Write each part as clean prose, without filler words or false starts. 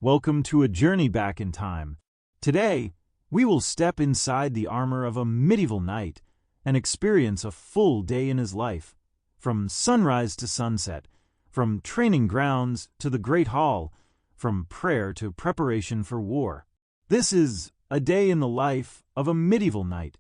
Welcome to a journey back in time. Today, we will step inside the armor of a medieval knight and experience a full day in his life, from sunrise to sunset, from training grounds to the Great Hall, from prayer to preparation for war. This is a day in the life of a medieval knight,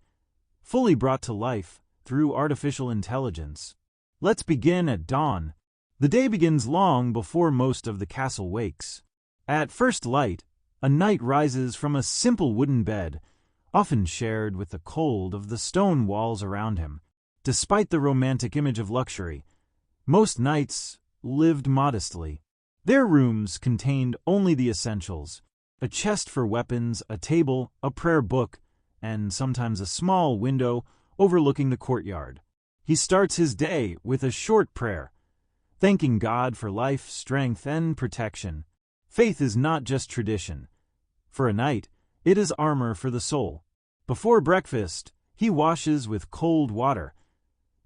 fully brought to life through artificial intelligence. Let's begin at dawn. The day begins long before most of the castle wakes. At first light, a knight rises from a simple wooden bed, often shared with the cold of the stone walls around him. Despite the romantic image of luxury, most knights lived modestly. Their rooms contained only the essentials: a chest for weapons, a table, a prayer book, and sometimes a small window overlooking the courtyard. He starts his day with a short prayer, thanking God for life, strength, and protection. Faith is not just tradition. For a knight, it is armor for the soul. Before breakfast, he washes with cold water,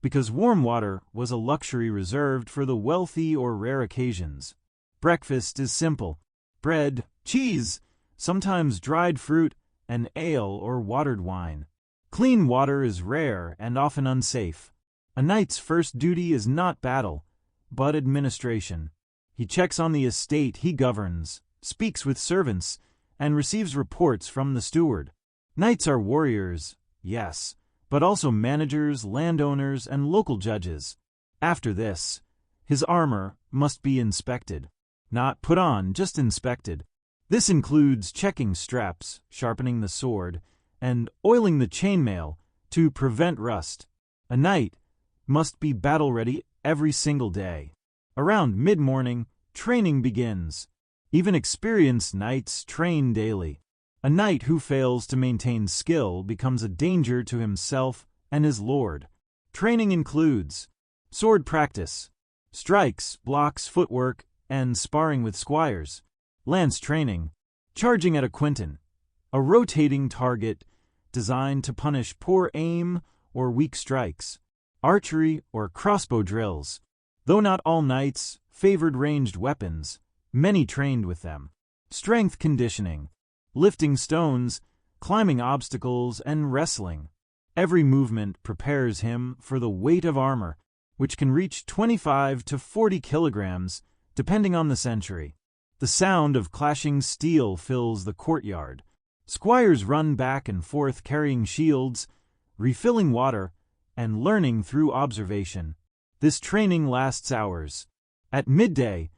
because warm water was a luxury reserved for the wealthy or rare occasions. Breakfast is simple: bread, cheese, sometimes dried fruit, and ale or watered wine. Clean water is rare and often unsafe. A knight's first duty is not battle, but administration. He checks on the estate he governs, speaks with servants, and receives reports from the steward. Knights are warriors, yes, but also managers, landowners, and local judges. After this, his armor must be inspected. Not put on, just inspected. This includes checking straps, sharpening the sword, and oiling the chainmail to prevent rust. A knight must be battle-ready every single day. Around mid-morning, training begins. Even experienced knights train daily. A knight who fails to maintain skill becomes a danger to himself and his lord. Training includes sword practice, strikes, blocks, footwork, and sparring with squires. Lance training, charging at a quinton, a rotating target designed to punish poor aim or weak strikes. Archery or crossbow drills. Though not all knights favored ranged weapons, many trained with them. Strength conditioning, lifting stones, climbing obstacles, and wrestling. Every movement prepares him for the weight of armor, which can reach 25 to 40 kilograms, depending on the century. The sound of clashing steel fills the courtyard. Squires run back and forth carrying shields, refilling water, and learning through observation. This training lasts hours. At midday,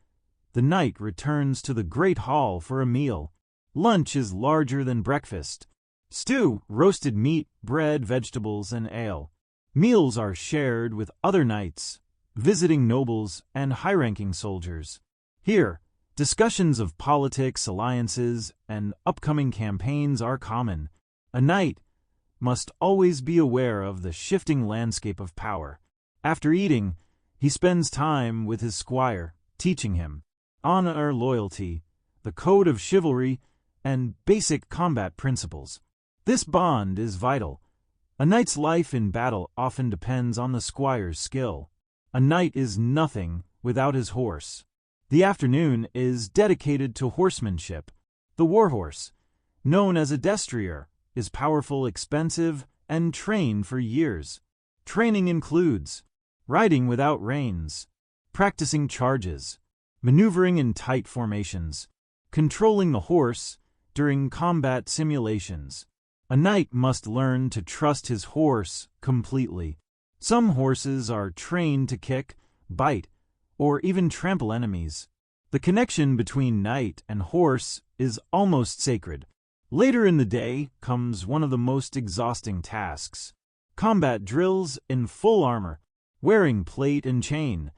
the knight returns to the Great Hall for a meal. Lunch is larger than breakfast. Stew, roasted meat, bread, vegetables, and ale. Meals are shared with other knights, visiting nobles, and high-ranking soldiers. Here, discussions of politics, alliances, and upcoming campaigns are common. A knight must always be aware of the shifting landscape of power. After eating, he spends time with his squire, teaching him honor, loyalty, the code of chivalry, and basic combat principles. This bond is vital. A knight's life in battle often depends on the squire's skill. A knight is nothing without his horse. The afternoon is dedicated to horsemanship. The warhorse, known as a destrier, is powerful, expensive, and trained for years. Training includes riding without reins, practicing charges, maneuvering in tight formations, controlling the horse during combat simulations. A knight must learn to trust his horse completely. Some horses are trained to kick, bite, or even trample enemies. The connection between knight and horse is almost sacred. Later in the day comes one of the most exhausting tasks: combat drills in full armor, wearing plate and chain.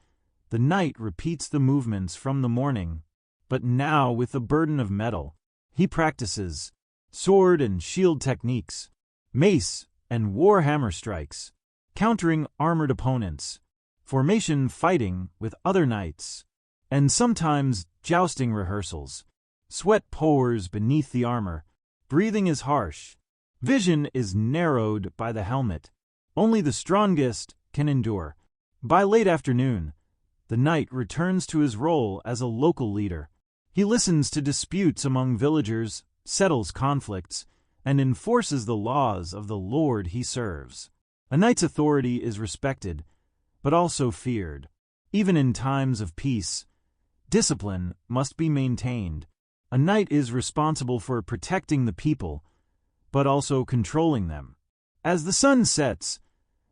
The knight repeats the movements from the morning, but now with the burden of metal. He practices sword and shield techniques, mace and warhammer strikes, countering armored opponents, formation fighting with other knights, and sometimes jousting rehearsals. Sweat pours beneath the armor. Breathing is harsh. Vision is narrowed by the helmet. Only the strongest can endure. By late afternoon, the knight returns to his role as a local leader. He listens to disputes among villagers, settles conflicts, and enforces the laws of the Lord he serves. A knight's authority is respected, but also feared. Even in times of peace, discipline must be maintained. A knight is responsible for protecting the people, but also controlling them. As the sun sets,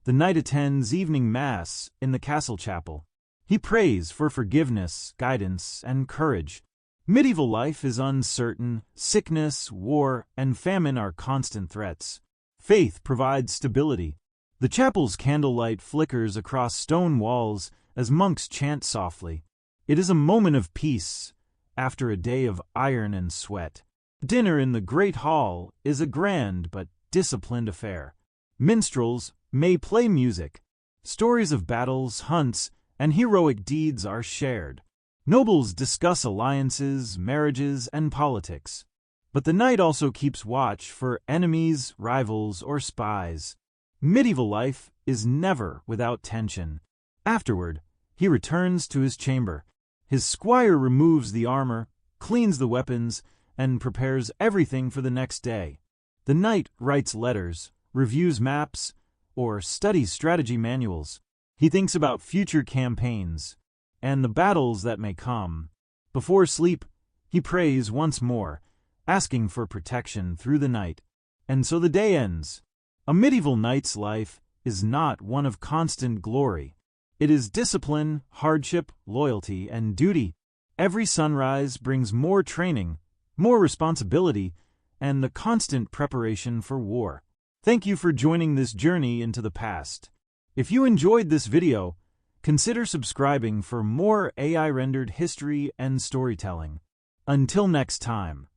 the knight attends evening mass in the castle chapel. He prays for forgiveness, guidance, and courage. Medieval life is uncertain. Sickness, war, and famine are constant threats. Faith provides stability. The chapel's candlelight flickers across stone walls as monks chant softly. It is a moment of peace after a day of iron and sweat. Dinner in the great hall is a grand but disciplined affair. Minstrels may play music. Stories of battles, hunts, and heroic deeds are shared. Nobles discuss alliances, marriages, and politics. But the knight also keeps watch for enemies, rivals, or spies. Medieval life is never without tension. Afterward, he returns to his chamber. His squire removes the armor, cleans the weapons, and prepares everything for the next day. The knight writes letters, reviews maps, or studies strategy manuals. He thinks about future campaigns and the battles that may come. Before sleep, he prays once more, asking for protection through the night. And so the day ends. A medieval knight's life is not one of constant glory. It is discipline, hardship, loyalty, and duty. Every sunrise brings more training, more responsibility, and the constant preparation for war. Thank you for joining this journey into the past. If you enjoyed this video, consider subscribing for more AI-rendered history and storytelling. Until next time,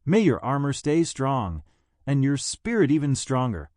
may your armor stay strong and your spirit even stronger.